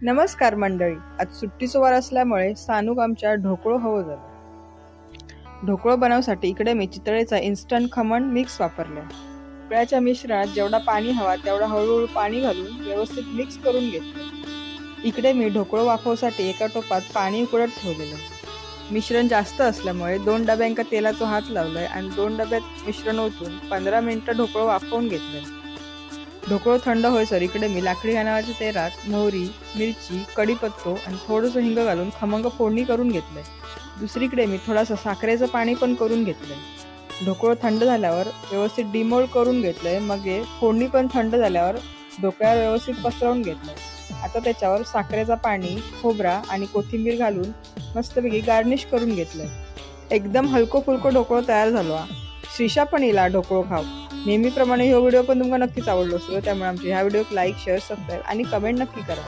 नमस्कार मंडळी. आज सुट्टीचा वार असल्यामुळे सानूक आमच्या ढोकळो हवं झालं. ढोकळो बनवण्यासाठी इकडे मी चितळेचा इन्स्टंट खमण मिक्स वापरले. ढोकळ्याच्या मिश्रणात जेवढा पाणी हवा तेवढा हळूहळू पाणी घालून व्यवस्थित मिक्स करून घेतले. इकडे मी ढोकळो वाफवण्यासाठी एका टोपात पाणी उकळत ठेवलेलं. मिश्रण जास्त असल्यामुळे 2 डब्यांका तेलाचा हात लावलाय आणि 2 डब्यात मिश्रण ओतून 15 मिनिटं ढोकळो वाफवून घेतलंय. ढोकळो थंड होईसर इकडे मी लाकडी घाण्याच्या तेलात मोहरी, मिरची, कढीपत्तो आणि थोडंसं हिंग घालून खमंग फोडणी करून घेतलंय. दुसरीकडे मी थोडासा साखरेचं पाणी पण करून घेतलंय. ढोकळो थंड झाल्यावर व्यवस्थित डिमोल्ड करून घेतलंय. मग फोडणी पण थंड झाल्यावर ढोकळ्यावर व्यवस्थित पसरवून घेतलंय. आता त्याच्यावर साखरेचं पाणी, खोबरा आणि कोथिंबीर घालून मस्तपैकी गार्निश करून घेतलंय. एकदम हलको फुलको ढोकळो तयार झालो. श्रीषा पण येईल ढोकळो खाऊ. नेहमीप्रमाणे हा व्हिडिओ पण तुम्हाला नक्कीच आवडलो असेल, त्यामुळे आमच्या ह्या व्हिडिओक लाईक, शेअर, सबस्क्राईब आणि कमेंट नक्की करा.